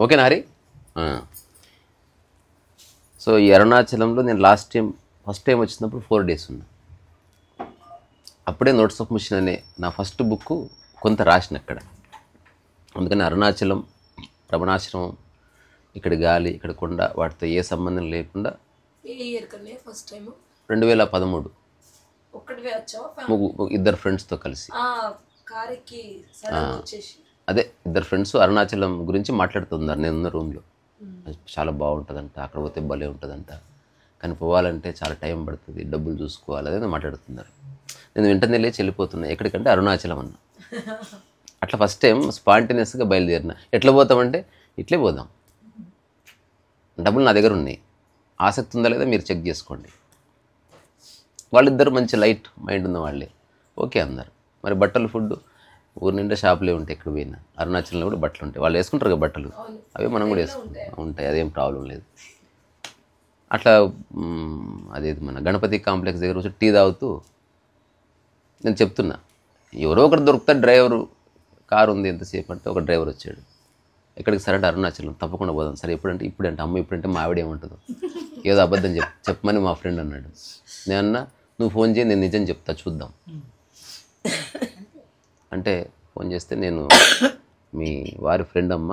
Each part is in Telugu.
ఓకేనా హరి? సో ఈ అరుణాచలంలో నేను ఫస్ట్ టైం వచ్చినప్పుడు 4 days ఉన్నా. అప్పుడే నోట్స్ ఆఫ్ మిషన్ అనే నా ఫస్ట్ బుక్ కొంత రాసిన అక్కడ. అందుకని అరుణాచలం, రమణాశ్రమం, ఇక్కడ గాలి, ఇక్కడ కొండ, వాటితో ఏ సంబంధం లేకుండా 2013 2 ఫ్రెండ్స్తో కలిసి అదే 2 ఫ్రెండ్స్ అరుణాచలం గురించి మాట్లాడుతున్నారు. నేనున్న రూమ్లో చాలా బాగుంటుందంట, అక్కడ పోతే భలే ఉంటుందంట, కానీ పోవాలంటే చాలా టైం పడుతుంది, డబ్బులు చూసుకోవాలి, అదే మాట్లాడుతున్నారు. నేను వెంటనే లేచి వెళ్ళిపోతున్నా. ఎక్కడికంటే అరుణాచలం అన్న. అట్లా ఫస్ట్ టైం స్పాంటేనియస్గా బయలుదేరిన. ఎట్లా పోతామంటే ఇట్లే పోదాం, డబ్బులు నా దగ్గర ఉన్నాయి, ఆసక్తి ఉందా లేదా మీరు చెక్ చేసుకోండి. వాళ్ళిద్దరు మంచి లైట్ మైండ్ ఉన్న వాళ్ళే ఓకే అన్నారు. మరి బట్టలు, ఫుడ్ ఊరి నిండా షాపులే ఉంటాయి. ఎక్కడ పోయినా అరుణాచలంలో కూడా బట్టలు ఉంటాయి. వాళ్ళు వేసుకుంటారు కదా బట్టలు, అవి మనం కూడా వేసుకుంటాం, ఉంటాయి, అదేం ప్రాబ్లం లేదు. అట్లా అదేది మన గణపతి కాంప్లెక్స్ దగ్గర వచ్చి టీ తాగుతూ నేను చెప్తున్నా, ఎవరో ఒకరు దొరుకుతారు డ్రైవరు, కారు ఉంది ఎంతసేపు అంటే ఒక డ్రైవర్ వచ్చాడు. ఎక్కడికి సరే అంటే అరుణాచలం, తప్పకుండా పోదాం. సరే ఎప్పుడంటే ఇప్పుడంటే అమ్మ ఇప్పుడంటే మా ఆవిడ ఏమంటుందో, ఏదో అబద్ధం చెప్పమని మా ఫ్రెండ్ అన్నాడు. నేనన్నా నువ్వు ఫోన్ చేయి, నేను నిజం చెప్తా చూద్దాం అంటే ఫోన్ చేస్తే, నేను మీ వారి ఫ్రెండ్ అమ్మ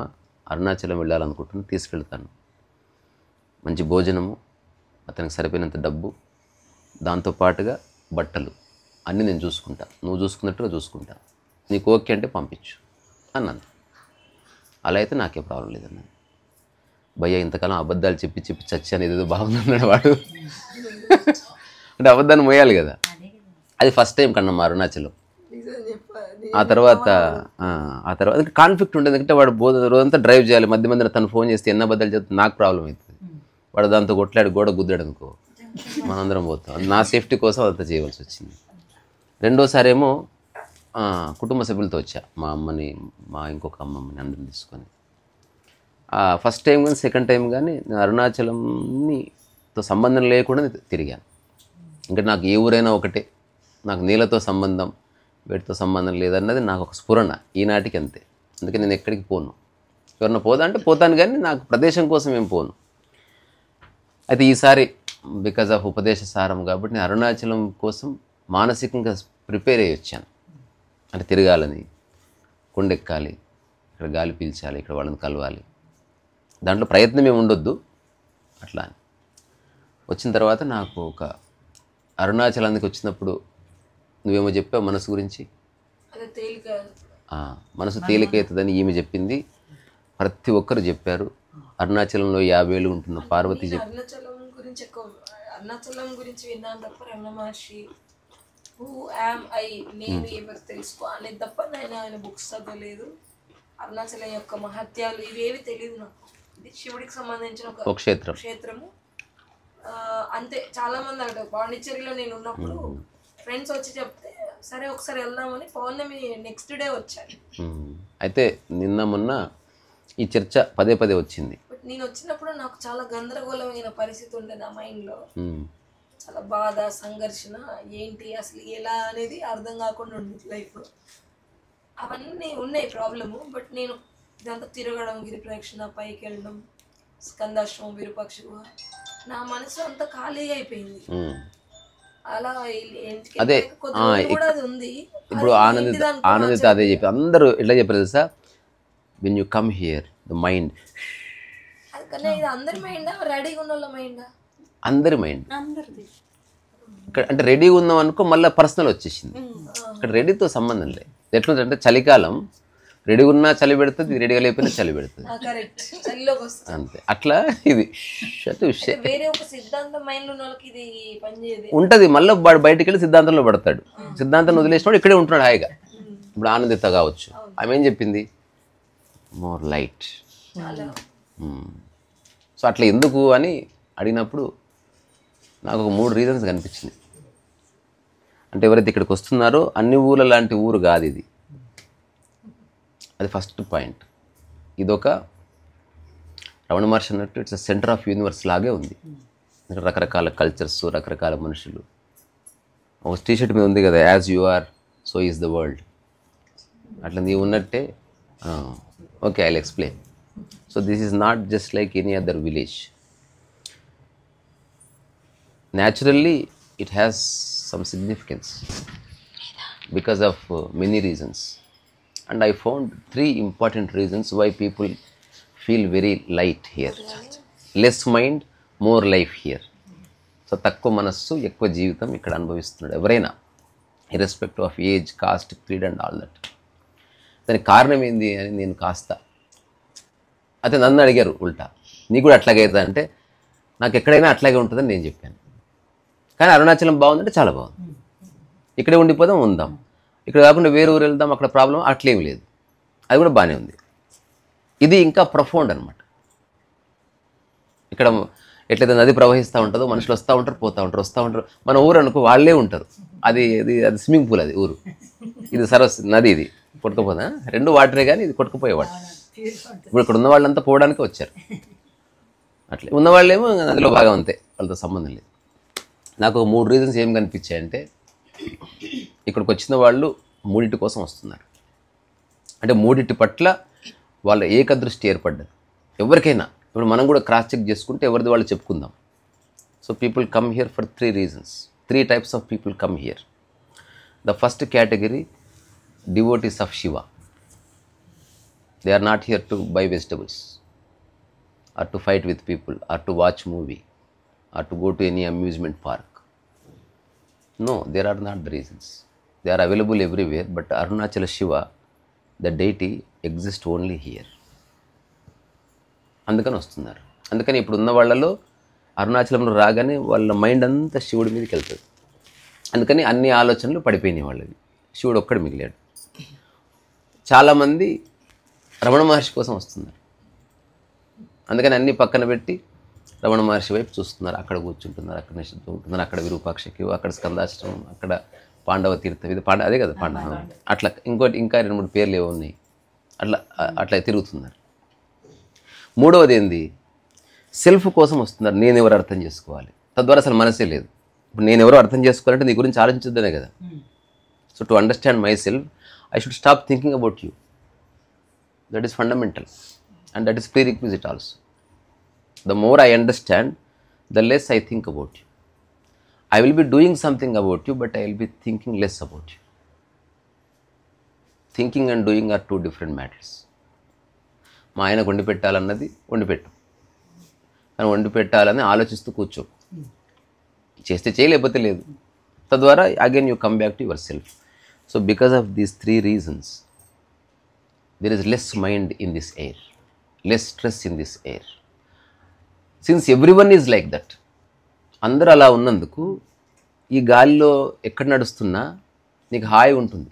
అరుణాచలం వెళ్ళాలనుకుంటున్నాను, తీసుకెళ్తాను, మంచి భోజనము, అతనికి సరిపోయినంత డబ్బు, దాంతోపాటుగా బట్టలు అన్నీ నేను చూసుకుంటా, నువ్వు చూసుకున్నట్టుగా చూసుకుంటా, నీకు ఓకే అంటే పంపించు అన్నాను. అలా అయితే నాకే ప్రాబ్లం లేదన్నాను. భయ్య ఇంతకాలం అబద్ధాలు చెప్పి చచ్చాను, ఏదేదో బాగుందన్నాడు వాడు. అంటే అబద్ధాన్ని మోయాలి కదా. అది ఫస్ట్ టైం కన్నా అరుణాచలం. ఆ తర్వాత కాన్ఫ్లిక్ట్ ఉంటుంది. ఎందుకంటే వాడు రోజంతా డ్రైవ్ చేయాలి, మధ్య మధ్యన తను ఫోన్ చేస్తే ఎన్న అబద్ధాలు చెప్తే నాకు ప్రాబ్లం అవుతుంది. వాడు దాంతో కొట్లాడి గోడ గుద్దాడు అనుకో, మనందరం పోతాం. నా సేఫ్టీ కోసం అదంతా చేయవలసి వచ్చింది. రెండోసారి ఏమో కుటుంబ సభ్యులతో వచ్చా, మా అమ్మని, మా ఇంకొక అమ్మమ్మని అందరిని తీసుకొని. ఫస్ట్ టైం కానీ సెకండ్ టైం కానీ నేను అరుణాచలంతో సంబంధం లేకుండా తిరిగాను. ఇంకా నాకు ఏ ఊరైనా ఒకటే, నాకు నీళ్ళతో సంబంధం, వీటితో సంబంధం లేదన్నది నాకు ఒక స్ఫురణ ఈనాటికి అంతే. అందుకే నేను ఎక్కడికి పోను. ఎవరన్నా పోదా అంటే పోతాను, కానీ నాకు ప్రదేశం కోసం ఏం పోను. అయితే ఈసారి బికాజ్ ఆఫ్ ఉపదేశ సారం కాబట్టి నేను అరుణాచలం కోసం మానసికంగా ప్రిపేర్ అయ్యి వచ్చాను. అంటే తిరగాలని, కొండెక్కాలి, ఇక్కడ గాలి పీల్చాలి, ఇక్కడ వాళ్ళని కలవాలి, దాంట్లో ప్రయత్నం ఏమి ఉండొద్దు అట్లా అని. వచ్చిన తర్వాత నాకు ఒక అరుణాచలానికి వచ్చినప్పుడు నువ్వేమో చెప్పావు మనసు గురించి, మనసు తేలికవుతుందని ఈమె చెప్పింది, ప్రతి ఒక్కరు చెప్పారు. అరుణాచలంలో 50 ఏళ్ళు ఉంటున్న పార్వతి అరుణాచలం గురించి విన్నాను తప్ప రమణ మహర్షి నేను ఎవరు తెలుసుకో అనేది తప్ప నేను ఆయన బుక్స్ చదవలేదు. అరుణాచలం యొక్క మహత్యాలు ఇవేవి తెలియదు నాకు. ఇది శివుడికి సంబంధించిన ఒక క్షేత్రము అంతే. చాలా మంది అంటారు, పాండిచ్చేరిలో నేను ఉన్నప్పుడు ఫ్రెండ్స్ వచ్చి చెప్తే సరే ఒకసారి వెళ్దామని పౌర్ణమి నెక్స్ట్ డే వచ్చాను. అయితే నిన్న మొన్న ఈ చర్చ పదే వచ్చింది. బట్ నేను వచ్చినప్పుడు నాకు చాలా గందరగోళమైన పరిస్థితి ఉండే నా మైండ్లో. చాలా బాధ, సంఘర్షణ, ఏంటి అసలు ఎలా అనేది అర్థం కాకుండా ఉంది లైఫ్లో. అవన్నీ ఉన్నాయి ప్రాబ్లము. బట్ నేను ఇదంతా తిరగడం, గిరి ప్రదక్షిణ, పైకి వెళ్ళడం, స్కందాశ్రమం, విరూపాక్ష గుహ, నా మనసు అంతా ఖాళీగా అయిపోయింది. అలా అదే ఉంది. ఇప్పుడు ఆనందిత అదే చెప్పి అందరూ ఎట్లా చెప్పారు తెలుసా, when you come here the mind, ఇది అందరి మైండా, రెడీగా ఉన్న వాళ్ళ మైండా? అందరి మైండ్. ఇక్కడ అంటే రెడీగా ఉన్నాం అనుకో, మళ్ళీ పర్సనల్ వచ్చేసింది. ఇక్కడ రెడీతో సంబంధం లేదు. ఎట్లుందంటే చలికాలం రెడీగా ఉన్నా చలి పెడుతుంది, రెడీగా లేకపోయినా చలి పెడుతుంది, అంతే. అట్లా ఇది ఉంటుంది. మళ్ళీ వాడు బయటికి వెళ్ళి సిద్ధాంతంలో పడతాడు. సిద్ధాంతాన్ని వదిలేసినప్పుడు ఇక్కడే ఉంటున్నాడు హాయిగా. ఇప్పుడు ఆనందిత కావచ్చు, ఆమె ఏం చెప్పింది, మోర్ లైట్. సో అట్లా ఎందుకు అని అడిగినప్పుడు నాకు ఒక 3 రీజన్స్ కనిపించింది. అంటే ఎవరైతే ఇక్కడికి వస్తున్నారో అన్ని ఊళ్ళ లాంటి ఊరు కాదు ఇది, అది ఫస్ట్ పాయింట్. ఇదొక రమణ మహర్షి అన్నట్టు ఇట్స్ సెంటర్ ఆఫ్ యూనివర్స్ లాగే ఉంది. ఇక్కడ రకరకాల కల్చర్స్, రకరకాల మనుషులు. ఒక టీషర్ట్ మీద ఉంది కదా, as you are so is the world. అట్లా నీవు ఉన్నట్టే. Okay, I will explain. So this is not just like any other village. Naturally, it has some significance because of many reasons. And I found 3 important reasons why people feel very light here. Less mind, more life here. So తక్కువ మనస్సు ఎక్కువ జీవితం ఇక్కడ అనుభవిస్తున్నాడు ఎవరైనా, irrespective of age, cost, creed and all that. దానికి కారణం ఏంది అని నేను కాస్త అయితే నన్ను అడిగారు ఉల్టా, నీకు కూడా అట్లాగే అవుతుంది అంటే, నాకు ఎక్కడైనా అట్లాగే ఉంటుందని నేను చెప్పాను. కానీ అరుణాచలం బాగుందంటే చాలా బాగుంది, ఇక్కడే ఉండిపోదాం ఉందాం, ఇక్కడ కాకుండా వేరే ఊరు వెళ్దాం అక్కడ ప్రాబ్లం అట్లేం లేదు, అది కూడా బాగానే ఉంది. ఇది ఇంకా ప్రొఫౌండ్ అనమాట. ఇక్కడ ఎట్లయితే నది ప్రవహిస్తూ ఉంటుందో మనుషులు వస్తూ ఉంటారు పోతూ ఉంటారు వస్తూ ఉంటారు. మన ఊరు అనుకో వాళ్ళే ఉంటారు, అది అది స్విమ్మింగ్ పూల్, అది ఊరు. ఇది సరస్సు నది, ఇది కొట్టుకుపోదా, 2 వాటరే కానీ ఇది కొట్టుకుపోయేవాడు. ఇప్పుడు ఇక్కడ ఉన్న వాళ్ళంతా పోవడానికి వచ్చారు, అట్లే ఉన్నవాళ్ళేమో నదిలో బాగా అంతే, వాళ్ళతో సంబంధం లేదు. నాకు 3 రీజన్స్ ఏం కనిపించాయంటే, ఇక్కడికి వచ్చిన వాళ్ళు 3 కోసం వస్తున్నారు. అంటే 3 పట్ల వాళ్ళ ఏకదృష్టి ఏర్పడ్డది ఎవరికైనా. ఇప్పుడు మనం కూడా క్రాస్ చెక్ చేసుకుంటే ఎవరిది వాళ్ళు చెప్పుకుందాం. So people come here for 3 reasons. 3 types of people come here. The first category, devotees of Shiva. They are not here to buy vegetables or to fight with people or to watch movie or to go to any amusement park. No, there are not the reasons. They are available everywhere, but Arunachala Shiva, the deity, exists only here. అందుకని వస్తున్నారు. అందుకని ఇప్పుడు ఉన్న వాళ్ళలో అరుణాచలంలో రాగానే వాళ్ళ మైండ్ అంతా శివుడి మీదకి వెళ్తుంది. అందుకని అన్ని ఆలోచనలు పడిపోయినాయి వాళ్ళవి, శివుడు ఒక్కడు మిగిలాడు. చాలామంది రమణ మహర్షి కోసం వస్తున్నారు. అందుకని అన్నీ పక్కన పెట్టి రమణ మహర్షి వైపు చూస్తున్నారు. అక్కడ కూర్చుంటున్నారు, అక్కడ నిశ్శబ్దం ఉంటున్నారు, అక్కడ విరూపాక్షకి, అక్కడ స్కందాశ్రమం, అక్కడ పాండవ తీర్థం, ఇది అదే కదా పాండవ, అట్లా ఇంకోటి ఇంకా 2-3 పేర్లు ఏవో ఉన్నాయి, అట్లా తిరుగుతున్నారు. మూడవది ఏంది, సెల్ఫ్ కోసం వస్తున్నారు. నేను ఎవరు అర్థం చేసుకోవాలి, తద్వారా అసలు మనసే లేదు. ఇప్పుడు నేను ఎవరో అర్థం చేసుకోవాలంటే నీ గురించి ఆలోచించద్దనే కదా. So to understand myself I should stop thinking about you. That is fundamental and that is prerequisite also. The more I understand, the less I think about you. I will be doing something about you, but I will be thinking less about you. Thinking and doing are 2 different matters. మా ఆయనకు వండి పెట్టాలన్నది వండి పెట్టు, కానీ వండి పెట్టాలని ఆలోచిస్తూ కూర్చో. చేస్తే చేయలేకపోతే లేదు. తద్వారా again you come back to your self. So because of these 3 reasons, there is less mind in this air, less stress in this air. Since everyone is like that, అందరూ అలా ఉన్నందుకు ఈ గాలిలో ఎక్కడ నడుస్తున్నా నీకు హాయి ఉంటుంది.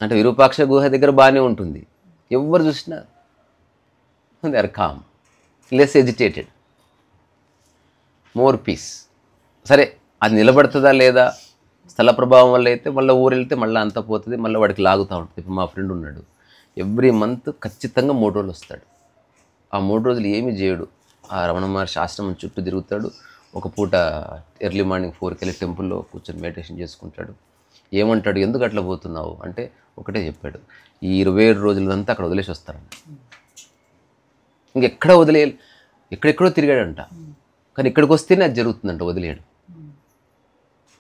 అంటే విరూపాక్ష గుహ దగ్గర బాగానే ఉంటుంది, ఎవరు చూసినా they are calm, less agitated, more peace. సరే అది నిలబడుతుందా లేదా, స్థల ప్రభావం వల్ల అయితే మళ్ళీ ఊరు వెళ్తే మళ్ళీ అంతా పోతుంది, మళ్ళీ వాడికి లాగుతూ ఉంటుంది. ఇప్పుడు మా ఫ్రెండ్ ఉన్నాడు, ఎవ్రీ మంత్ ఖచ్చితంగా 3 రోజులు వస్తాడు. ఆ 3 రోజులు ఏమీ చేయడు, ఆ రమణ మహర్షి ఆశ్రమం చుట్టూ తిరుగుతాడు. ఒక పూట ఎర్లీ మార్నింగ్ 4కి వెళ్ళి టెంపుల్లో కూర్చొని మెడిటేషన్ చేసుకుంటాడు. ఏమంటాడు, ఎందుకు అట్లా పోతున్నావు అంటే ఒకటే చెప్పాడు, ఈ 27 రోజులంతా అక్కడ వదిలేసి వస్తారంట. ఇంకెక్కడ ఎక్కడెక్కడో తిరిగాడంట, కానీ ఇక్కడికి వస్తేనే అది జరుగుతుందంట, వదిలేయడు.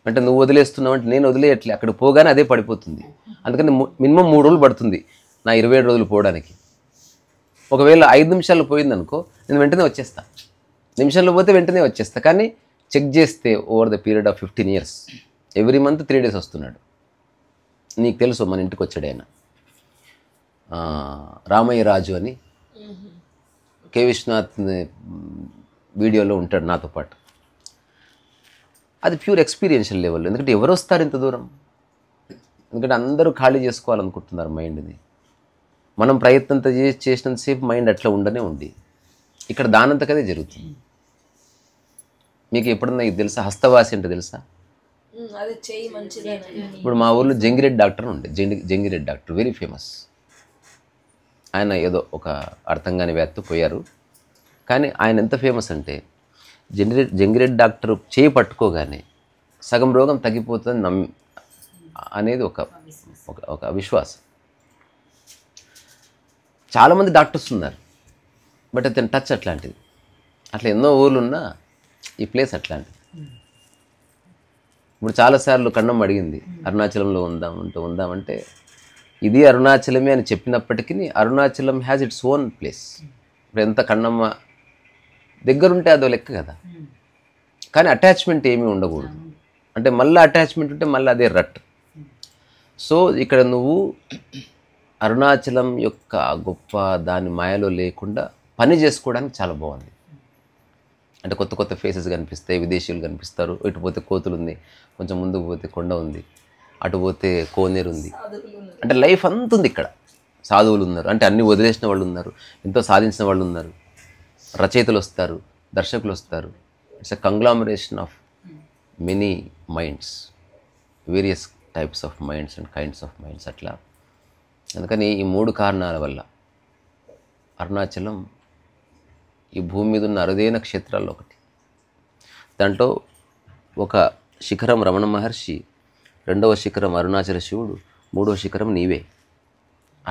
అంటే నువ్వు వదిలేస్తున్నావు అంటే నేను వదిలేయట్లే, అక్కడ పోగానే అదే పడిపోతుంది. అందుకని మినిమం 3 రోజులు పడుతుంది నా 27 రోజులు పోవడానికి. ఒకవేళ 5 నిమిషాలు పోయిందనుకో నేను వెంటనే వచ్చేస్తా, నిమిషంలో పోతే వెంటనే వచ్చేస్తా. కానీ చెక్ చేస్తే over the period of 15 years every month 3 days వస్తున్నాడు. నీకు తెలుసు మన ఇంటికి వచ్చాడు ఆయన, రామయ్య రాజు అని, కె విశ్వనాథ్ వీడియోలో ఉంటాడు నాతో పాటు. అది ప్యూర్ ఎక్స్పీరియన్షియల్ లెవెల్. ఎందుకంటే ఎవరు వస్తారు ఇంత దూరం, ఎందుకంటే అందరూ ఖాళీ చేసుకోవాలనుకుంటున్నారు మైండ్ని. మనం ప్రయత్నంతో చేసినంతసేపు మైండ్ అట్లా ఉండనే ఉంది. ఇక్కడ దానంతకదే జరుగుతుంది. మీకు ఎప్పుడన్నా ఇది తెలుసా, హస్తవాసి అంటే తెలుసా? ఇప్పుడు మా ఊర్లో జంగిరెడ్డి డాక్టర్ ఉండే, జంగిరెడ్డి డాక్టర్ వెరీ ఫేమస్. ఆయన ఏదో ఒక అర్థం కాని వ్యాధితో పోయారు. కానీ ఆయన ఎంత ఫేమస్ అంటే జంగిరెడ్డి డాక్టర్ చేయి పట్టుకోగానే సగం రోగం తగ్గిపోతుంది అనేది ఒక విశ్వాసం. చాలామంది డాక్టర్స్ ఉన్నారు, బట్ అతని టచ్ అట్లాంటిది. అట్లా ఎన్నో ఊర్లు ఉన్నా ఈ ప్లేస్ అట్లాంటిది. ఇప్పుడు చాలాసార్లు కన్నమ్మ అడిగింది అరుణాచలంలో ఉందామంటే ఇది అరుణాచలమే అని చెప్పినప్పటికీ Arunachalam has its own place. ఇప్పుడు ఎంత కన్నమ్మ దగ్గరుంటే అదో లెక్క కదా, కానీ అటాచ్మెంట్ ఏమీ ఉండకూడదు. అంటే మళ్ళీ అటాచ్మెంట్ ఉంటే మళ్ళీ అదే రట్. సో ఇక్కడ నువ్వు అరుణాచలం యొక్క గొప్ప దాని మాయలో లేకుండా పని చేసుకోవడానికి చాలా బాగుంది. అంటే కొత్త కొత్త ఫేసెస్ కనిపిస్తాయి, విదేశీయులు కనిపిస్తారు. ఇటు పోతే కోతులు ఉంది, కొంచెం ముందుకు పోతే కొండ ఉంది, అటు పోతే కోనేరు ఉంది. అంటే లైఫ్ అంత ఉంది ఇక్కడ. సాధువులు ఉన్నారు, అంటే అన్ని వదిలేసిన వాళ్ళు ఉన్నారు, ఎంతో సాధించిన వాళ్ళు ఉన్నారు, రచయితలు వస్తారు, దర్శకులు వస్తారు. It's a కంగ్లామరేషన్ of many minds, various types of minds and kinds of minds అట్లా. అందుకని ఈ 3 కారణాల వల్ల అరుణాచలం ఈ భూమి మీద ఉన్న అరుదైన క్షేత్రాల్లో ఒకటి. దాంట్లో ఒక శిఖరం రమణ మహర్షి, 2వ శిఖరం అరుణాచల శివుడు, 3వ శిఖరం నీవే.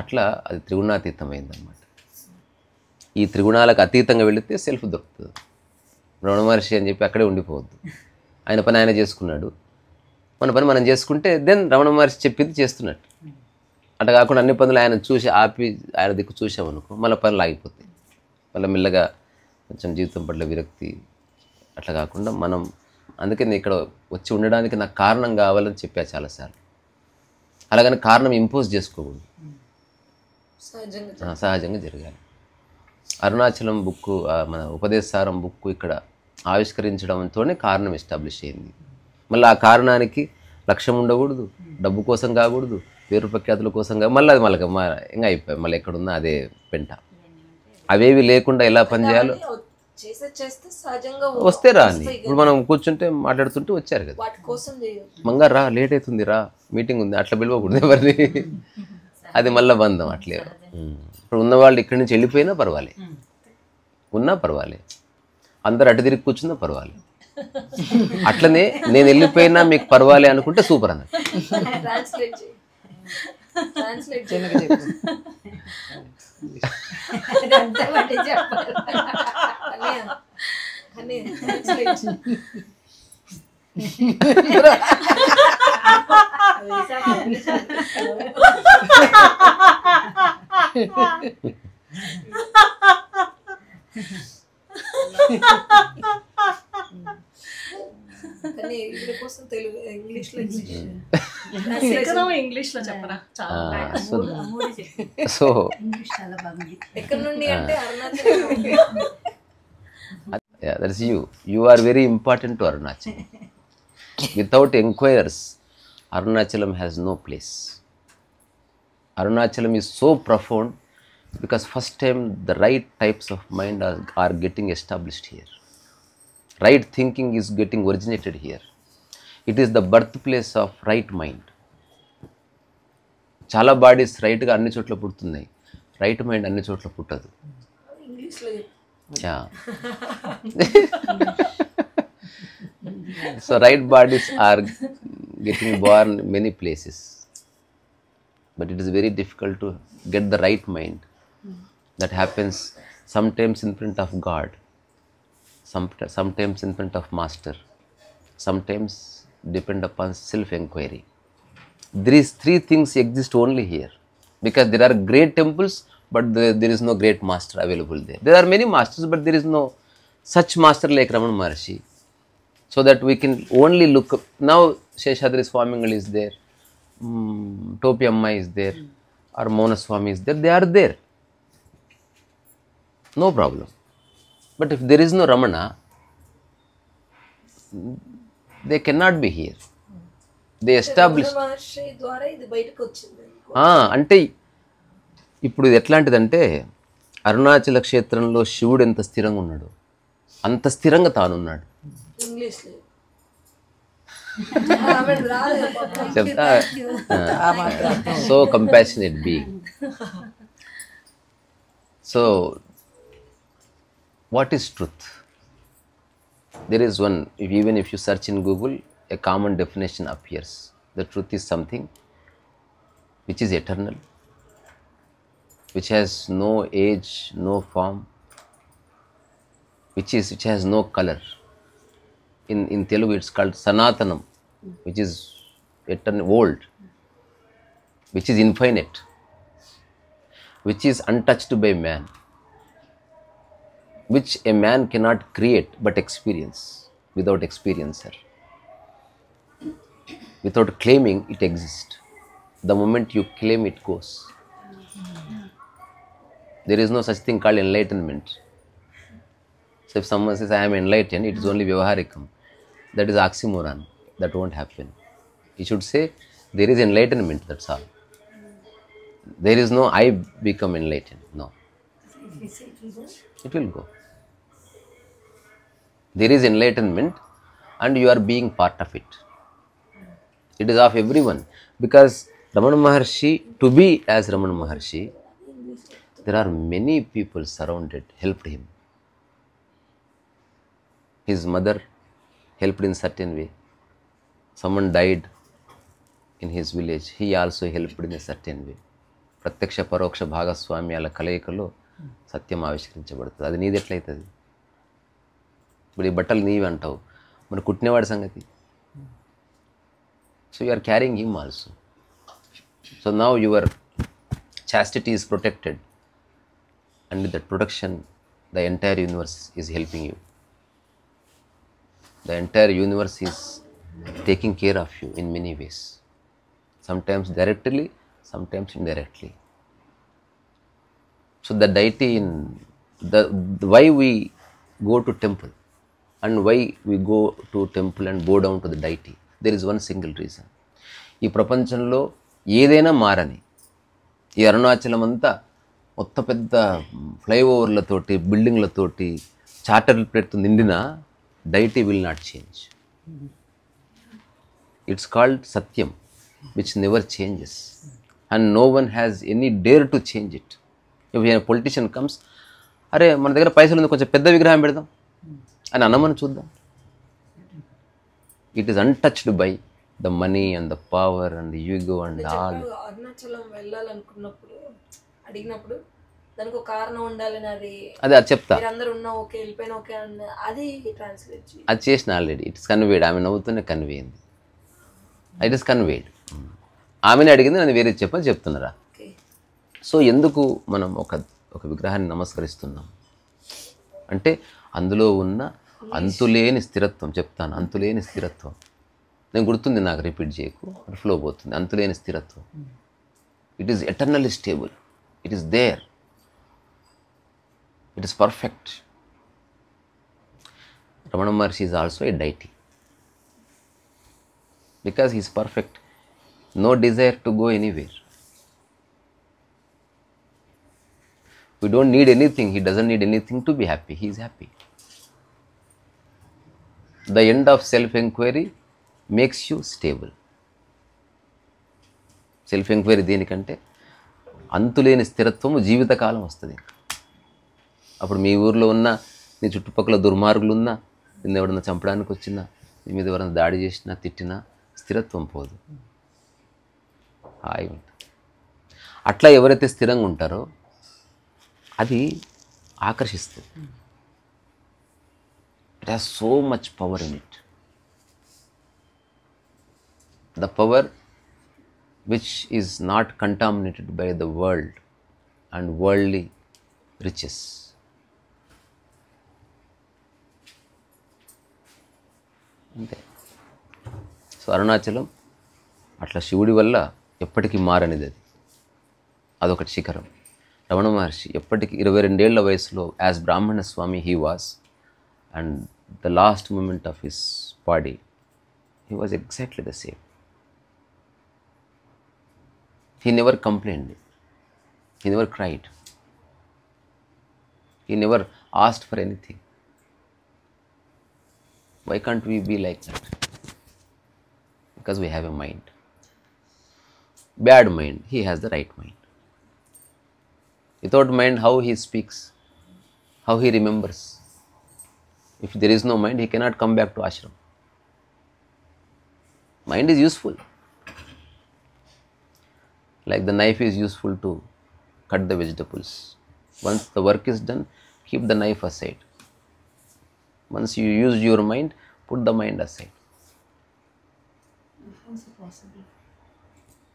అట్లా అది త్రిగుణాతీతమైందన్నమాట. ఈ త్రిగుణాలకు అతీతంగా వెళితే సెల్ఫ్ దొరుకుతుంది. రమణ మహర్షి అని చెప్పి అక్కడే ఉండిపోవద్దు. ఆయన పని ఆయన చేసుకున్నాడు, మన పని మనం చేసుకుంటే దెన్ రమణ మహర్షి చెప్పింది చేస్తున్నట్టు. అట్లా కాకుండా అన్ని పనులు ఆయన చూసి ఆపి ఆయన దిక్కు చూసామనుకో మళ్ళీ పనులు ఆగిపోతాయి. మళ్ళీ మెల్లగా కొంచెం జీవితం పట్ల విరక్తి. అట్లా కాకుండా మనం, అందుకే నేను ఇక్కడ వచ్చి ఉండడానికి నాకు కారణం కావాలని చెప్పా చాలాసార్లు. అలాగని కారణం ఇంపోజ్ చేసుకోకూడదు, సహజంగా జరగాలి. అరుణాచలం బుక్, మన ఉపదేశసారం బుక్ ఇక్కడ ఆవిష్కరించడంతోనే కారణం ఎస్టాబ్లిష్ అయింది. మళ్ళీ ఆ కారణానికి లక్ష్యం ఉండకూడదు, డబ్బు కోసం కాకూడదు, పేరు ప్రఖ్యాతుల కోసం మళ్ళీ అది మళ్ళీ ఇంకా అయిపోయి మళ్ళీ ఎక్కడున్నా అదే పెంట. అవేవి లేకుండా ఎలా పనిచేయాలో వస్తే రా అని. ఇప్పుడు మనం కూర్చుంటే మాట్లాడుతుంటే వచ్చారు కదా, మంగా రా, లేట్ అవుతుంది రా, మీటింగ్ ఉంది, అట్లా పిలవకూడదు ఎవరిని. అది మళ్ళీ బంధం అట్లే. ఇప్పుడు ఉన్నవాళ్ళు ఇక్కడి నుంచి వెళ్ళిపోయినా పర్వాలే, ఉన్నా పర్వాలే, అందరు అటు తిరిగి కూర్చున్నా పర్వాలే. అట్లనే నేను వెళ్ళిపోయినా మీకు పర్వాలే అనుకుంటే సూపర్ అన్నట్టు. ఇంగ్లీష్ లో చెప్పరా? సో ఎక్కడ నుండి అంటే yeah, that's you. You are very important to Arunachalam. Without enquirers, Arunachalam has no place. Arunachalam is so profound because first time the right types of mind are getting established here. Right thinking is getting originated here. It is the birthplace of right mind. చాలా బాడీస్ రైట్గా అన్ని చోట్ల పుడుతున్నాయి, రైట్ మైండ్ అన్ని చోట్ల పుట్టదు. Yeah. So right bodies are getting born many places, but it is very difficult to get the right mind. That happens sometimes in front of God, sometimes in front of master, sometimes depend upon self-inquiry. These 3 things exist only here because there are great temples, but there is no great master available there. There are many masters, but there is no such master like Ramana Maharshi, so that we can only look up. Now Sheshadri Swamingal is there, Topi Amma is there, or Mona Swami is there. They are there, no problem. But if there is no Ramana, they cannot be here. They established. అంటే ఇప్పుడు ఇది ఎట్లాంటిదంటే అరుణాచల క్షేత్రంలో శివుడు ఎంత స్థిరంగా ఉన్నాడు అంత స్థిరంగా తానున్నాడు. చెప్తా, so compassionate being. So what is truth? There is one, even if you search in Google, a common definition appears. The truth is something which is eternal, which has no age, no form, which has no color. In Telugu it's called Sanatanam, which is eternal, old, which is infinite, which is untouched by man, which a man cannot create but experience without experiencer. Without claiming, it exists. The moment you claim, it goes. There is no such thing called enlightenment. So if someone says, I am enlightened, it is only Vyavaharikam. That is oxymoron. That won't happen. You should say, there is enlightenment, that's all. There is no I become enlightened. No. It will go. There is enlightenment and you are being part of it. It is of everyone. Because Ramana Maharshi, to be as Ramana Maharshi, there are many people surrounded, helped him. His mother helped in certain way. Someone died in his village. He also helped in a certain way. ప్రత్యక్ష పరోక్ష భాగస్వామ్యాల కలయికలో సత్యం ఆవిష్కరించబడుతుంది. అది నీది ఎట్లయితుంది? ఇప్పుడు ఈ బట్టలు నీవి అంటావు, మరి కుట్టినవాడి సంగతి. So you are carrying him also. So now your chastity is protected, and with that protection the entire universe is helping you. The entire universe is taking care of you in many ways, sometimes directly, sometimes indirectly. So the deity in the why we go to temple and why we go to temple and bow down to the deity, there is one single reason. ఈ ప్రపంచంలో ఏదైనా మారని ఈ అరుణాచలం అంతా మొత్తం పెద్ద ఫ్లైఓవర్లతోటి బిల్డింగ్లతోటి చార్టర్ ప్లేట్తో నిండిన deity will not change. It's called Satyam, which never changes, and no one has any dare to change it. If a politician comes, అరే మన దగ్గర పైసలు ఉంది, కొంచెం పెద్ద విగ్రహం పెడదాం అని అన్నమని చూద్దాం. It is untouched by the money and the power and the ego and all. Arunachalam వెళ్ళాలనుకున్నప్పుడు అడిగినప్పుడు దానికి ఒక కారణం ఉండాలని అది చెప్తా. అందరూ ఉన్నా ఓకే, వెళ్ళిపోయినా ఓకే అన్న అది ట్రాన్స్లేట్ అది చేసిన ఆల్రెడీ. It's conveyed. ఆమె నవ్వుతూనే కన్వే అయింది. It is conveyed. ఆమెను అడిగింది, నన్ను వేరే చెప్పని చెప్తున్నారా. సో ఎందుకు మనం ఒక విగ్రహాన్ని నమస్కరిస్తున్నాం అంటే అందులో ఉన్న అంతులేని స్థిరత్వం. చెప్తాను, అంతులేని స్థిరత్వం. నేను గుర్తుంది, నాకు రిపీట్ చేయకు, ఫ్లో పోతుంది. అంతులేని స్థిరత్వం. It is eternally stable. It is there. It is perfect. Ramana Maharshi is also a deity. Because he is perfect. No desire to go anywhere. We don't need anything. He doesn't need anything to be happy. He is happy. The end of self-inquiry makes you stable. Self-inquiry దేనికంటే అంతులేని స్థిరత్వము జీవితకాలం వస్తుంది. అప్పుడు మీ ఊర్లో ఉన్న, నీ చుట్టుపక్కల దుర్మార్గులు ఉన్నా, నిన్ను ఎవడన్నా చంపడానికి వచ్చినా, నీ మీద ఎవరైనా దాడి చేసినా, తిట్టినా, స్థిరత్వం పోదు, హాయి ఉంటుంది. అట్లా ఎవరైతే స్థిరంగా ఉంటారో అది ఆకర్షిస్తుంది. It has so much power in it. The power which is not contaminated by the world and worldly riches. అంతే. సో అరుణాచలం అట్లా శివుడి వల్ల ఎప్పటికీ మారనిది. అదొకటి శిఖరం. రమణ మహర్షి ఎప్పటికీ 22 ఏళ్ల వయసులో as Brahmana swami he was, and the last moment of his body he was exactly the same. He never complained. He never cried. He never asked for anything. Why can't we be like that? Because we have a mind. Bad mind. He has the right mind. Without mind, how he speaks, how he remembers. If there is no mind, he cannot come back to ashram. Mind is useful. Like the knife is useful to cut the vegetables. Once the work is done, keep the knife aside. Once you use your mind, put the mind aside. How is it possible?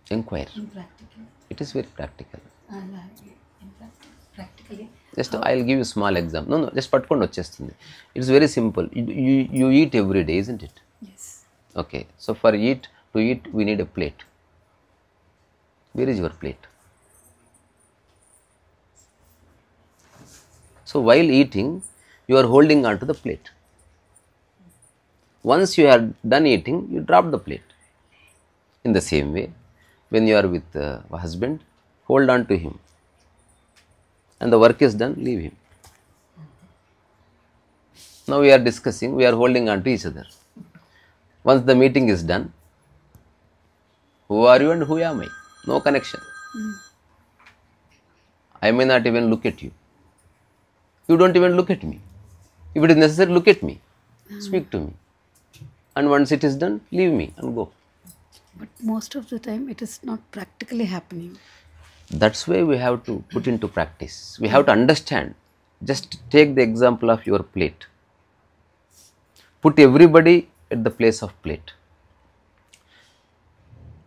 Inquire. In practical. It is very practical. And practically. Just I'll give you a small example. No, just పట్టుకొని వచ్చేస్తుంది. It's very simple. You eat every day, isn't it? Yes. Okay. So to eat, we need a plate. Where is your plate? So while eating, you are holding on to the plate. Once you are done eating, you drop the plate. In the same way, when you are with a husband, hold on to him. And the work is done, leave him. Now we are discussing, we are holding on to each other. Once the meeting is done, who are you and who am I? No connection. I may not even look at you. You don't even look at me. If it is necessary, look at me. Speak to me. And once it is done, leave me and go. But most of the time it is not practically happening. That's why we have to put into practice. We have to understand. Just take the example of your plate. Put everybody at the place of plate.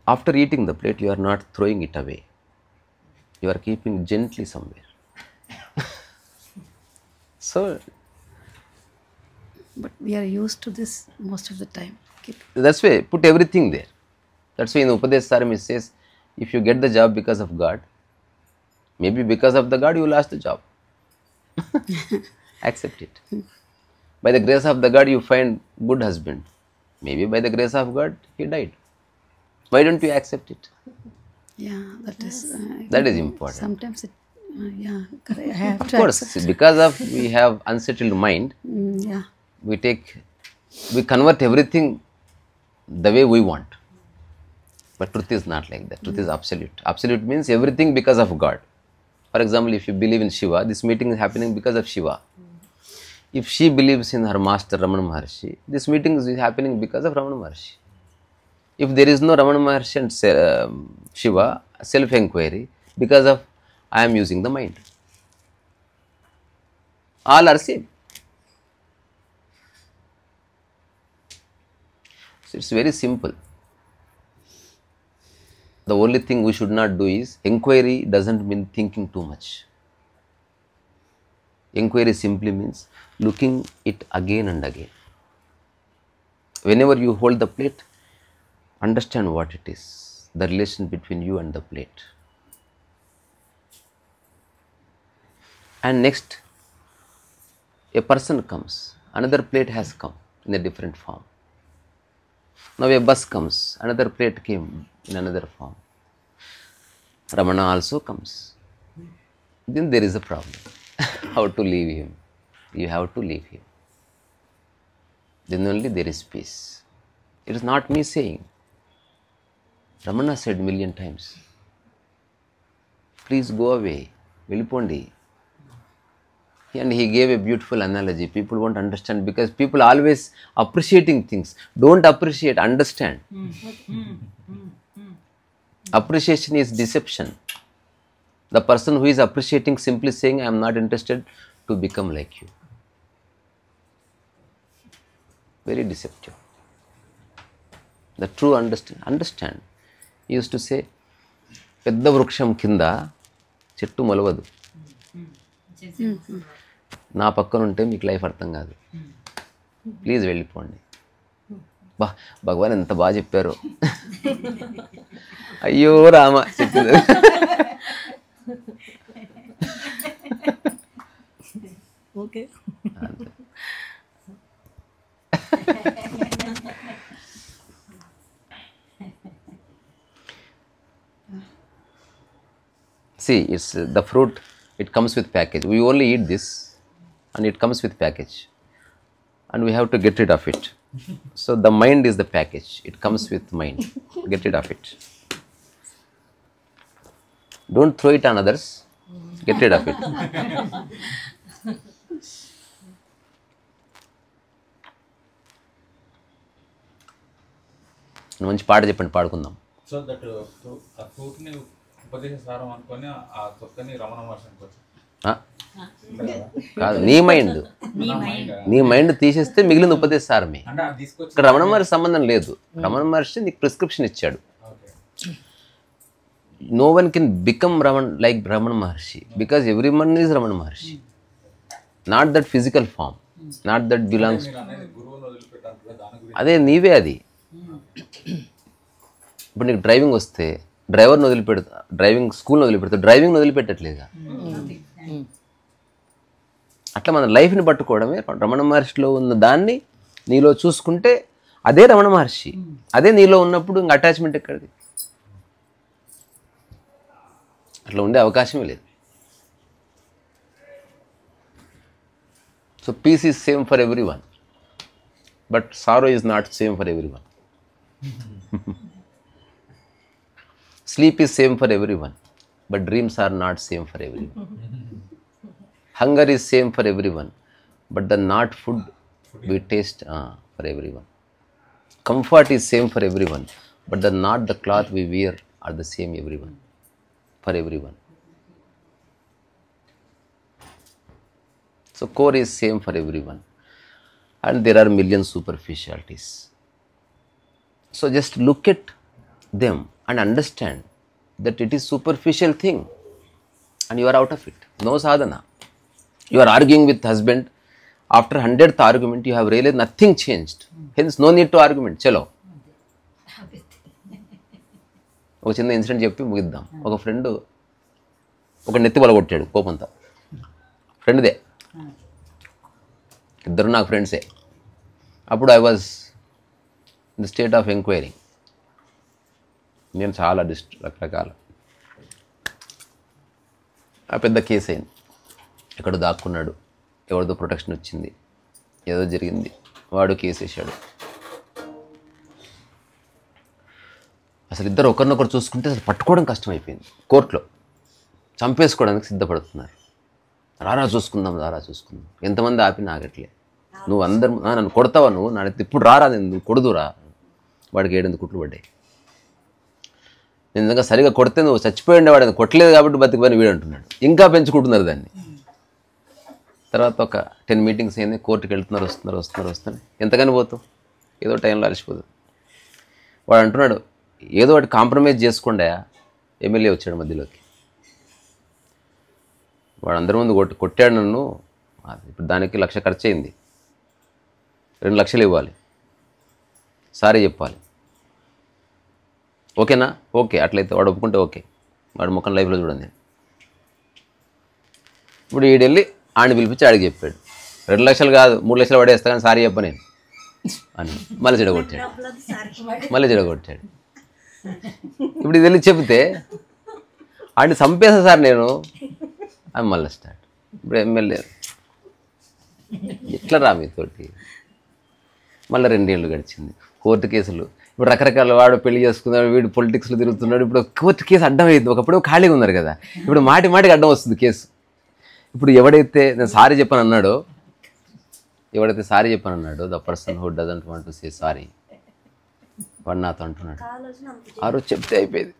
After eating the plate, you are not throwing it away. You are keeping gently somewhere. So, But we are used to this most of the time. that's why put everything there. That's why in Upadesh Saram it says, if you get the job because of God, maybe because of the God you lost the job. Accept it. By the grace of the God you find good husband. Maybe by the grace of God he died. Why don't you accept it? Yeah, That is important. sometimes it, yeah, correct. I have Of to course, accept. because of we have unsettled mind, Yeah, we convert everything the way we want. But truth is not like that. Truth is absolute. Absolute means everything because of God. For example, if you believe in Shiva, this meeting is happening because of Shiva. If she believes in her master Ramana Maharshi, this meeting is happening because of Ramana Maharshi. If there is no Ramana Maharshi and Shiva, self-enquiry, because of I am using the mind. All are same. So it's very simple. The only thing we should not do is, inquiry doesn't mean thinking too much. Inquiry simply means looking it again and again. Whenever you hold the plate, understand what it is, the relation between you and the plate. And next, a person comes, another plate has come in a different form. Now a bus comes, another plate came in another form. Ramana also comes. Then there is a problem. How to leave him? You have to leave him. Then only there is peace. It is not me saying. Ramana said million times, please go away, Velipondi. And he gave a beautiful analogy. People won't understand because people always appreciating things. Don't appreciate, understand. Appreciation is deception. The person who is appreciating simply saying, I am not interested to become like you. Very deceptive. The true understand. He used to say, పెద్ద వృక్షం కింద చెట్టు మొలవదు. నా పక్కన ఉంటే మీకు లైఫ్ అర్థం కాదు. ప్లీజ్ వెళ్ళిపోండి. భగవాన్ ఎంత బాగా చెప్పారు. అయ్యో రామ చెప్పింది. okay. See, it's the fruit, it comes with package. We only eat this and it comes with package. And we have to get rid of it. So the mind is the package. It comes with mind. Get rid of it. Don't throw it on others. Get rid of it. మంచి పాట చెప్పండి, పాడుకుందాం. సో దట్ ఆ ఫ్రూట్ని ఉపదేశ సారం అనుకొని ఆ తొక్కని రమణ మహర్షి అనుకోవచ్చు. కాదు, నీ మైండ్ తీసేస్తే మిగిలిన ఉపదేశ సారమే. ఇక్కడ రమణ మహర్షి సంబంధం లేదు. రమణ మహర్షి నీకు ప్రిస్క్రిప్షన్ ఇచ్చాడు. No one can become Ramana Maharshi because everyone is Ramana Maharshi. Not that physical form, not that belongs. అదే నీవే అది. ఇప్పుడు నీకు డ్రైవింగ్ వస్తే డ్రైవర్ని వదిలిపెడతా, డ్రైవింగ్ స్కూల్ని వదిలిపెడతా, డ్రైవింగ్ని వదిలిపెట్టట్లేదా? అట్లా మన లైఫ్ని పట్టుకోవడమే రమణ మహర్షిలో ఉన్న దాన్ని నీలో చూసుకుంటే అదే రమణ మహర్షి. అదే నీలో ఉన్నప్పుడు ఇంక అటాచ్మెంట్ ఎక్కడిది? అట్లా ఉండే అవకాశమే లేదు. So peace is same for everyone, but sorrow is not same for everyone. Sleep is same for everyone, but dreams are not same for everyone. Hunger is same for everyone, but the not food we taste for everyone. Comfort is same for everyone, but the not the cloth we wear are the same everyone, for everyone. So core is same for everyone, and there are million superficialities. So just look at them and understand that it is superficial thing and you are out of it. No sadhana. You are arguing with husband. After 100th argument you have realized nothing changed. Hence no need to argument. Chalo. ఒక చిన్న ఇన్సిడెంట్ చెప్పి ముగిద్దాం. ఒక ఫ్రెండ్ ఒక నెత్తి బలగొట్టాడు కోపంతో. ఫ్రెండ్దే, ఇద్దరు నాకు ఫ్రెండ్సే. అప్పుడు I was in the state of enquiry. నేను చాలా రకరకాల ఆ పెద్ద కేసు అయింది. ఎక్కడో దాక్కున్నాడు, ఎవరిదో ప్రొటెక్షన్ వచ్చింది, ఏదో జరిగింది, వాడు కేసు వేసాడు. అసలు ఇద్దరు ఒకరినొకరు చూసుకుంటే అసలు పట్టుకోవడం కష్టమైపోయింది. కోర్టులో చంపేసుకోవడానికి సిద్ధపడుతున్నారు. రారా చూసుకుందాం, రారా చూసుకుందాం. ఎంతమంది ఆపినా ఆగట్లే. నువ్వు అందరు నన్ను కొడతావా, నువ్వు నా ఇప్పుడు రారా, నేను కొడుదురా. వాడికి 7 కుట్లు పడ్డాయి. నేను నిజంగా సరిగా కొడితే నువ్వు చచ్చిపోయి ఉండేవాడు, కొట్టలేదు కాబట్టి బతికిపోయిన వీడు అంటున్నాడు. ఇంకా పెంచుకుంటున్నారు దాన్ని. తర్వాత ఒక 10 మీటింగ్స్ అయింది. కోర్టుకి వెళ్తున్నారు, వస్తున్నారు. ఎంతగాని పోతావు, ఏదో టైంలో అలసిపోదు. వాడు అంటున్నాడు, ఏదో వాటి కాంప్రమైజ్ చేసుకోండి. ఎమ్మెల్యే వచ్చాడు మధ్యలోకి. వాడు అందరి ముందు కొట్టాడు నన్ను. ఇప్పుడు దానికి 1 లక్ష ఖర్చు అయింది. 2 లక్షలు ఇవ్వాలి, సారీ చెప్పాలి. ఓకేనా? ఓకే. అట్లయితే వాడు ఒప్పుకుంటే ఓకే. వాడు ముఖం లైఫ్లో చూడండి. ఇప్పుడు ఈడెళ్ళి ఆడిని పిలిపించి ఆడికి చెప్పాడు, 2 లక్షలు కాదు 3 లక్షలు పడేస్తా కానీ సారీ చెప్ప నేను అని. మళ్ళీ చెడగొట్టాడు. ఇప్పుడు ఇది వెళ్ళి చెబితే ఆడిని చంపేసా సార్ నేను అని మళ్ళీ స్టార్ట్. ఇప్పుడు ఎమ్మెల్యే ఎట్లా రా మీతోటి. మళ్ళీ 2 ఏళ్ళు గడిచింది. కోర్టు కేసులు. ఇప్పుడు రకరకాల వాడు పెళ్లి చేసుకున్నాడు, వీడు పొలిటిక్స్లో తిరుగుతున్నాడు. ఇప్పుడు కోర్టు కేసు అడ్డమైంది. ఒకప్పుడు ఖాళీగా ఉన్నారు కదా, ఇప్పుడు మాటికి అడ్డం వస్తుంది కేసు. ఇప్పుడు ఎవడైతే నేను సారీ చెప్పని అన్నాడో, the person who doesn't want to say sorry, వాడు నాతో అంటున్నాడు, ఆ రోజు చెప్తే అయిపోయింది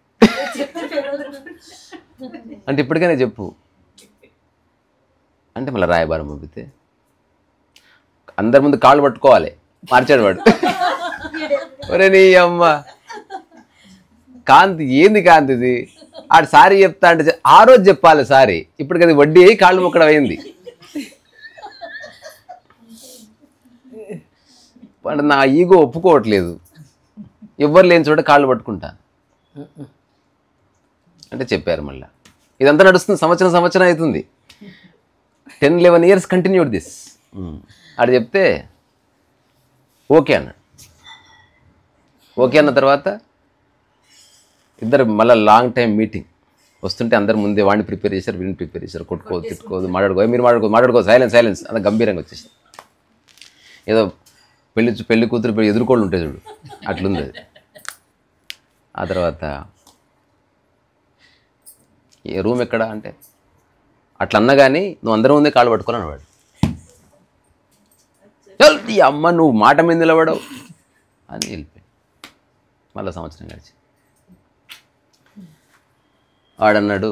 అంటే ఇప్పటికైనా చెప్పు అంటే మళ్ళీ రాయబారం పంపితే అందరి ముందు కాళ్ళు పట్టుకోవాలి. మార్చాడు వాడు. ఒరే నీ అమ్మ కాంతి, ఏంది కాంతి ఇది? ఆడు సారీ చెప్తా అంటే ఆ రోజు చెప్పాలి సారీ. ఇప్పటికి అది వడ్డీ అయ్యి కాళ్ళు మొక్కడం అయింది. అంటే నా ఈగో ఒప్పుకోవట్లేదు. ఎవ్వరు లేని చోట కాళ్ళు పట్టుకుంటా అంటే చెప్పారు. మళ్ళీ ఇదంతా నడుస్తుంది. సంవత్సరం అవుతుంది. 10-11 years కంటిన్యూడ్ దిస్. ఆడు చెప్తే ఓకే అన్నాడు. ఓకే అన్న తర్వాత ఇద్దరు మళ్ళీ లాంగ్ టైం మీటింగ్ వస్తుంటే అందరు ముందే వాడిని ప్రిపేర్ చేశారు, వీడిని ప్రిపేర్ చేశారు. కొట్టుకోదు, తిట్టుకోదు, మీరు మాట్లాడుకో, సైలెన్స్ అంత గంభీరంగా వచ్చేసి ఏదో పెళ్లి కూతురు ఎదుర్కోళ్ళు ఉంటాయి చూడు, అట్లుంది అది. ఆ తర్వాత ఏ రూమ్ ఎక్కడ అంటే అట్లా అన్నా కానీ నువ్వు అందరం ముందే కాళ్ళు పట్టుకోవాలని వాడు. ఈ అమ్మ నువ్వు మాట మీద నిలబడవు అని వెళ్ళిపోయి. మళ్ళీ సంవత్సరం గడిచి వాడన్నాడు,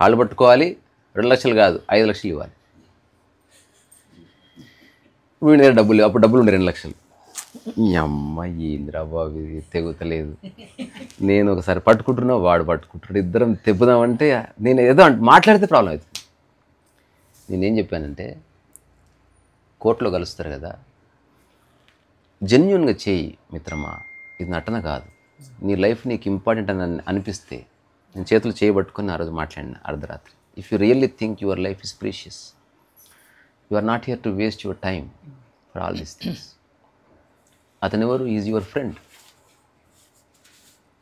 కాళ్ళు పట్టుకోవాలి, 2 లక్షలు కాదు 5 లక్షలు ఇవ్వాలి. వీడి దగ్గర డబ్బులు, అప్పుడు డబ్బులు ఉండే 2 లక్షలు. ఈ అమ్మాయి ఏందిరా బాబు ఇది తెగుతలేదు. నేను ఒకసారి పట్టుకుంటున్నా, వాడు పట్టుకుంటున్నాడు, ఇద్దరం తెప్పుదామంటే నేను ఏదో మాట్లాడితే ప్రాబ్లం అవుతుంది. నేనేం చెప్పానంటే, కోర్టులో కలుస్తారు కదా, జెన్యున్గా చేయి మిత్రమా, ఇది నటన కాదు. నీ లైఫ్ నీకు ఇంపార్టెంట్ అని అనిపిస్తే, నేను చేతులు చేయబట్టుకొని ఆ రోజు మాట్లాడిన అర్ధరాత్రి. If you really think your life is precious, you are not here to waste your time for all these things. అతను ఎవరు? Is your friend.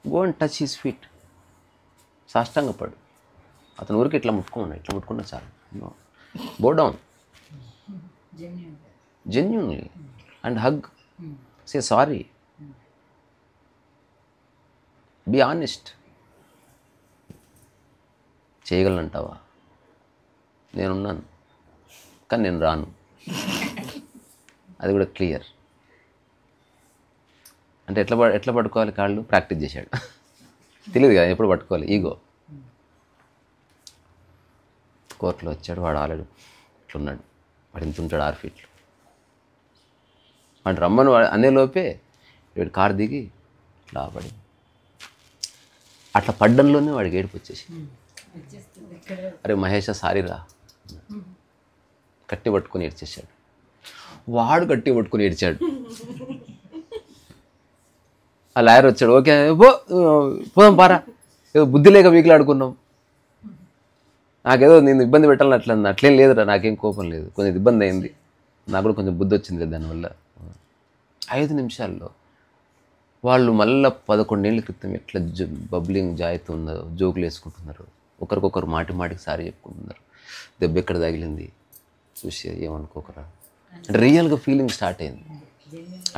Go and touch his feet, సాష్టాంగపడు. అతని ఊరికి ఇట్లా ముట్టుకున్నా చాలు. No, bow down genuinely and hug, say sorry, be honest. చేయగలనంటావా? నేనున్నాను, కానీ నేను రాను. అది కూడా క్లియర్. అంటే ఎట్లా పట్టుకోవాలి కాళ్ళు? ప్రాక్టీస్ చేశాడు. తెలియదు కదా ఎప్పుడు పట్టుకోవాలి. ఈగో. కోర్టులో వచ్చాడు, వాడు ఆల్రెడీ ఇట్లున్నాడు, వాడు ఇంత ఉంటాడు 6 ఫీట్లు. వాడు రమ్మని అనేలోపే వీడు కారు దిగి ఇట్లా పడి, అట్లా పడ్డంలోనే వాడికి ఏడుపు వచ్చేసి, అరే మహేష సారీరా, గట్టి పట్టుకొని ఏడ్చేసాడు. వాడు గట్టి పట్టుకొని ఏడ్చాడు. ఆ లాయర్ వచ్చాడు, ఓకే పోదాం పారా, ఏదో బుద్ధి లేక వీకులాడుకున్నాం, నాకేదో నేను ఇబ్బంది పెట్టాలని అట్లేం లేదురా, నాకేం కోపం లేదు, కొంచెం ఇబ్బంది అయింది, నాకు కూడా కొంచెం బుద్ధి వచ్చింది లేదు దానివల్ల. 5 నిమిషాల్లో వాళ్ళు మళ్ళీ 11 ఏళ్ళ క్రితం ఎట్లా బబ్లింగ్ జాయితూ ఉన్నారు, జోకులు వేసుకుంటున్నారు, ఒకరికొకరు మాటికి సారీ చెప్పుకుంటున్నారు. దెబ్బ ఎక్కడ తగిలింది చూసి ఏమనుకోకరా అంటే రియల్గా ఫీలింగ్ స్టార్ట్ అయింది.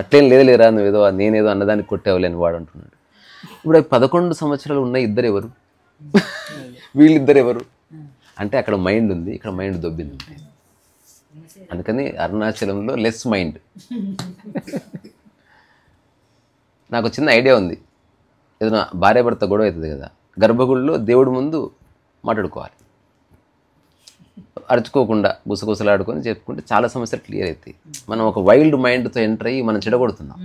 అట్లేం లేదులేరా, నువ్వేదో నేనేదో అన్నదానికి కొట్టేవలేని వాడు అంటున్నాడు. ఇప్పుడు 11 సంవత్సరాలు ఉన్న ఇద్దరు ఎవరు? వీళ్ళిద్దరు ఎవరు? అంటే అక్కడ మైండ్ ఉంది, ఇక్కడ మైండ్ దొబ్బింది. అందుకని అరుణాచలంలో లెస్ మైండ్. నాకు చిన్న ఐడియా ఉంది. ఏదైనా భార్యాభర్త గొడవ అవుతుంది కదా, గర్భగుడిలో దేవుడి ముందు మాట్లాడుకోవాలి, అరుచుకోకుండా గుసగుసలాడుకొని చెప్పుకుంటే చాలా సమస్యలు క్లియర్ అవుతాయి. మనం ఒక వైల్డ్ మైండ్తో ఎంటర్ అయ్యి మనం చెడగొడుతున్నాం.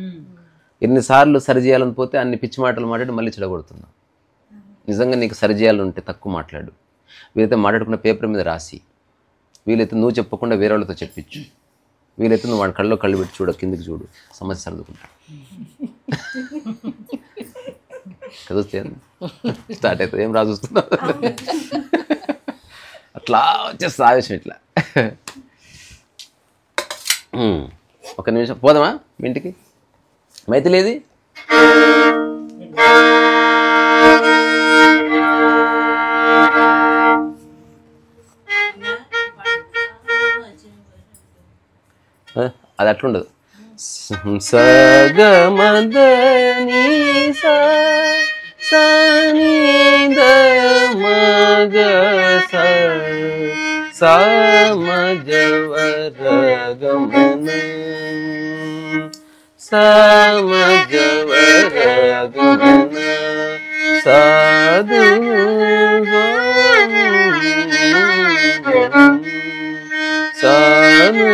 ఎన్నిసార్లు సరి చేయాలని పోతే అన్ని పిచ్చి మాటలు మాట్లాడి మళ్ళీ చెడగొడుతున్నాం. నిజంగా నీకు సరి చేయాలంటే తక్కువ మాట్లాడు. వీలైతే మాట్లాడుకున్న పేపర్ మీద రాసి, వీలైతే నువ్వు చెప్పకుండా వేరే వాళ్ళతో చెప్పించు, వీలైతే నువ్వు వాడి కళ్ళలో కళ్ళు పెట్టి చూడ, కిందికి చూడు, సమస్య సర్దుకుంటా. చదివిస్తే స్టార్ట్ అవుతుంది. ఏం రాజుస్తున్నావు? అట్లా వచ్చేస్తా ఆవేశం ఇట్లా. ఒక నిమిషం పోదామా మీ ఇంటికి? మైథిలేది? అది అట్లుండదు. సగమదని మగ సమజవరగమన సమజవరగమన సాధు సాధు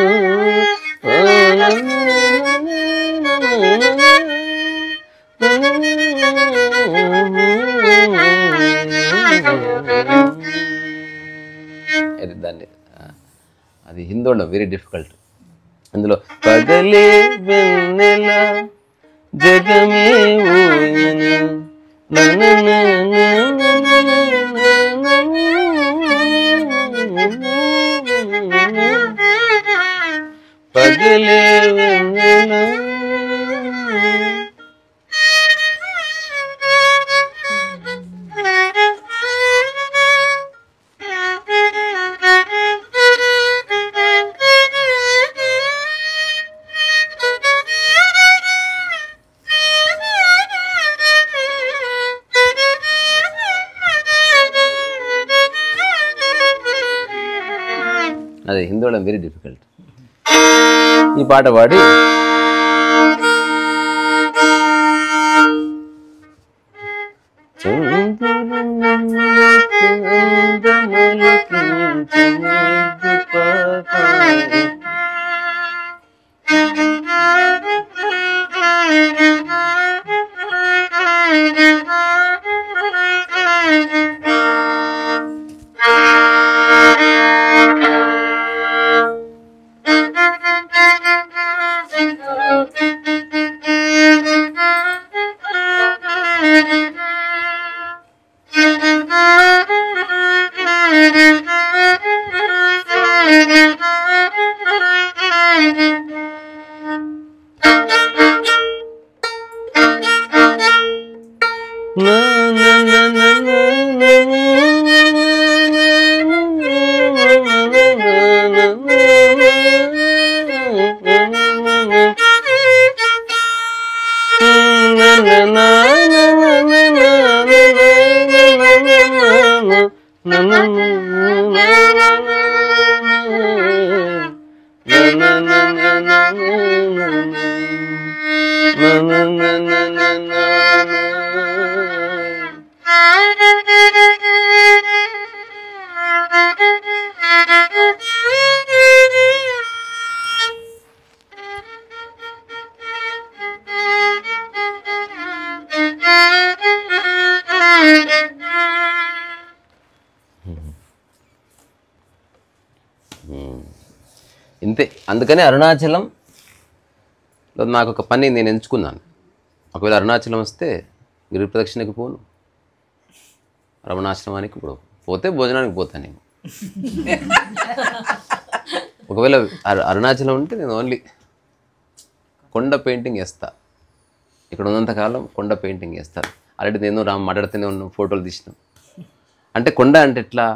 దాన్ని అది హిందోళం వెరీ డిఫికల్ట్. అందులో పగలే వెన్నెల జగమే ఊయన పగలే వెన్నెల అదే హిందోళం వెరీ డిఫికల్ట్. ఈ పాట పాడి చంద్రమ ఇంతే. అందుకనే అరుణాచలంలో నాకు ఒక పని నేను ఎంచుకున్నాను. ఒకవేళ అరుణాచలం వస్తే గిరి ప్రదక్షిణకి పోను, రమణాశ్రమానికి కూడా పోతే భోజనానికి పోతాను నేను. ఒకవేళ అరుణాచలం ఉంటే నేను ఓన్లీ కొండ పెయింటింగ్ వేస్తా. ఇక్కడ ఉన్నంతకాలం కొండ పెయింటింగ్ వేస్తారు. ఆల్రెడీ నేను మాట్లాడుతూనే ఉన్నాం, ఫోటోలు తీసినాం. అంటే కొండ అంటే ఎట్లా,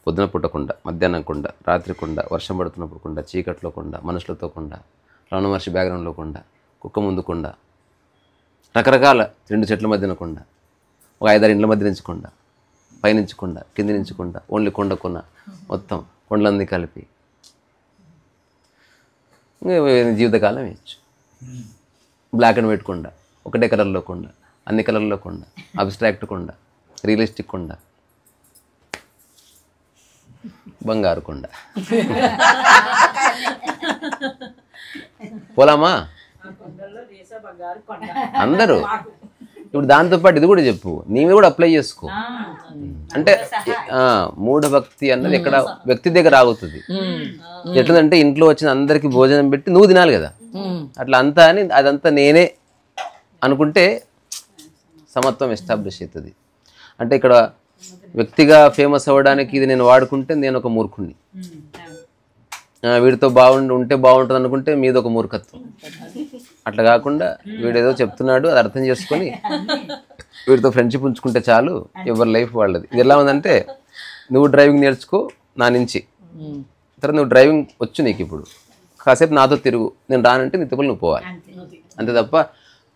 పొద్దున పూట కొండ, మధ్యాహ్నం కొండ, రాత్రి కొండ, వర్షం పడుతున్నప్పుడు కొండ, చీకట్లో కొండ, మనుషులతో కొండ, రమణ మహర్షి బ్యాక్గ్రౌండ్లో కొండ, కుక్క ముందు కొండ, రకరకాల 2 చెట్ల మధ్యన కొండ, ఒక 5-6 ఇండ్ల మధ్య నుంచి కొండ, పైనుంచి కొండ, కింది నుంచి కొండ, ఓన్లీ కొండ కొన, మొత్తం కొండలన్నీ కలిపి జీవితకాలం వేయచ్చు. బ్లాక్ అండ్ వైట్ కొండ, ఒకటే కలర్లో కొండ, అన్ని కలర్లో కొండ, అబ్స్ట్రాక్ట్ కొండ, రియలిస్టిక్ కొండ, బంగారు కొండ. పోలామా అందరూ? ఇప్పుడు దాంతోపాటు ఇది కూడా చెప్పు, నీవి కూడా అప్లై చేసుకో. అంటే మూఢభక్తి అన్నది ఎక్కడ వ్యక్తి దగ్గర ఆగుతుంది. ఎట్లంటే ఇంట్లో వచ్చిన అందరికి భోజనం పెట్టి నువ్వు తినాలి కదా, అట్లా అంతా అని అదంతా నేనే అనుకుంటే సమత్వం ఎస్టాబ్లిష్ అవుతుంది. అంటే ఇక్కడ వ్యక్తిగా ఫేమస్ అవ్వడానికి ఇది నేను వాడుకుంటే నేను ఒక మూర్ఖుణ్ణి, వీడితో ఉంటే బాగుంటుంది అనుకుంటే మీది ఒక మూర్ఖత్వం. అట్లా కాకుండా వీడేదో చెప్తున్నాడు అది అర్థం చేసుకొని వీడితో ఫ్రెండ్షిప్ ఉంచుకుంటే చాలు, ఎవరి లైఫ్ వాళ్ళది. ఇది ఎలా ఉందంటే, నువ్వు డ్రైవింగ్ నేర్చుకో నా నుంచి, తర్వాత నువ్వు డ్రైవింగ్ వచ్చు నీకు, ఇప్పుడు కాసేపు నాతో తిరుగు, నేను రానంటే నీ తిప్పులు నువ్వు పోవాలి అంతే తప్ప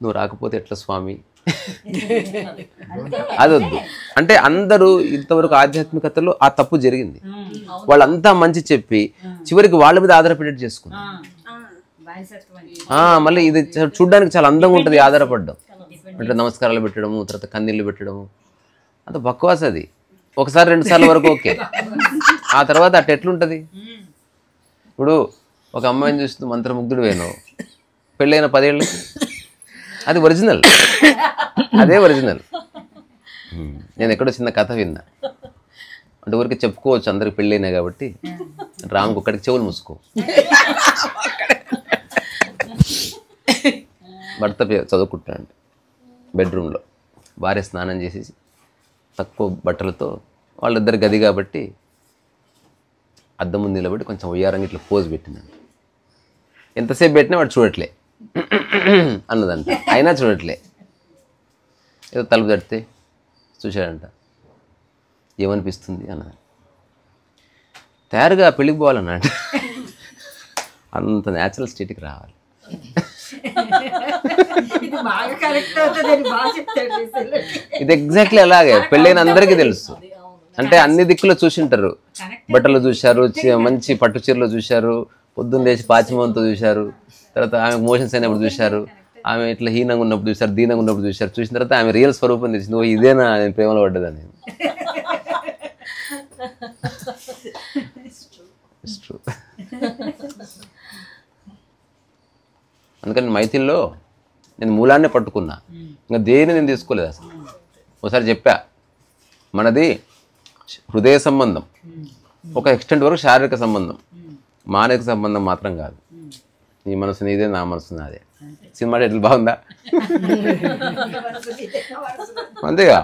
నువ్వు రాకపోతే ఎట్లా స్వామి అదొద్దు. అంటే అందరూ ఇంతవరకు ఆధ్యాత్మికతలో ఆ తప్పు జరిగింది. వాళ్ళంతా మంచి చెప్పి చివరికి వాళ్ళ మీద ఆధారపడేట్టు చేసుకున్నారు. మళ్ళీ ఇది చూడ్డానికి చాలా అందంగా ఉంటుంది ఆధారపడడం, అంటే నమస్కారాలు పెట్టడము, తర్వాత కందిళ్ళు పెట్టడము, అంత బక్వాస్ అది. 1-2 సార్లు వరకు ఓకే, ఆ తర్వాత అట్ట ఎట్లుంటుంది. ఇప్పుడు ఒక అమ్మాయిని చూస్తూ మంత్రముగ్ధుడు వేణవు, పెళ్ళైన 10 ఏళ్ళు, అది ఒరిజినల్, అదే ఒరిజినల్. నేను ఎక్కడో చిన్న కథ విన్నా, అంటే ఊరికి చెప్పుకోవచ్చు అందరికి పెళ్ళైనా కాబట్టి, రాముకి ఒక్కడికి చెవులు మూసుకో, భర్త చదువుకుంటాడు బెడ్రూమ్లో, భార్య స్నానం చేసేసి తక్కువ బట్టలతో, వాళ్ళిద్దరు గది కాబట్టి అద్దం ముందు నిలబడి కొంచెం ఉయ్యారంగా ఇట్లా పోజ్ పెట్టినాడు. ఎంతసేపు పెట్టినా వాడు చూడట్లే అన్నదంట, అయినా చూడట్లే. ఏదో తలుపు తడితే చూశాడంట, ఏమనిపిస్తుంది అన్నది. తయారుగా పెళ్ళికి పోవాలన్నాడు. అంత న్యాచురల్ స్టేట్కి రావాలి. ఇది ఎగ్జాక్ట్లీ అలాగే పెళ్ళైన అందరికీ తెలుసు. అంటే అన్ని దిక్కులో చూసింటారు, బట్టలు చూశారు, మంచి పట్టు చీరలో చూశారు, పొద్దున్న లేచి పాచిమోహంతో చూశారు, తర్వాత ఆమెకు మోషన్స్ అయినప్పుడు చూశారు, ఆమె ఇట్లా హీనంగా ఉన్నప్పుడు చూశారు, దీనంగా ఉన్నప్పుడు చూశారు. చూసిన తర్వాత ఆమె రియల్ స్వరూపం తెలిసింది, ఓ ఇదేనా నేను ప్రేమలో పడ్డదని. అందుకని మైథిల్లో నేను మూలాన్నే పట్టుకున్నా, ఇంకా దేన్ని నేను తీసుకోలేదు అసలు. ఒకసారి చెప్పా, మనది హృదయ సంబంధం, ఒక ఎక్స్టెంట్ వరకు శారీరక సంబంధం, మానసిక సంబంధం మాత్రం కాదు. నీ మనసు నీదే, నా మనసు నాదే. సినిమా టైటిల్ బాగుందా? అంతేగా,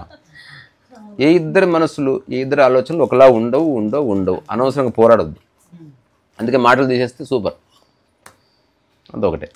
ఏ ఇద్దరు మనసులు, ఏ ఇద్దరు ఆలోచనలు ఒకలా ఉండవు. అనవసరంగా పోరాడొద్దు. అందుకే మాటలు తీసేస్తే సూపర్, అంత ఒకటే.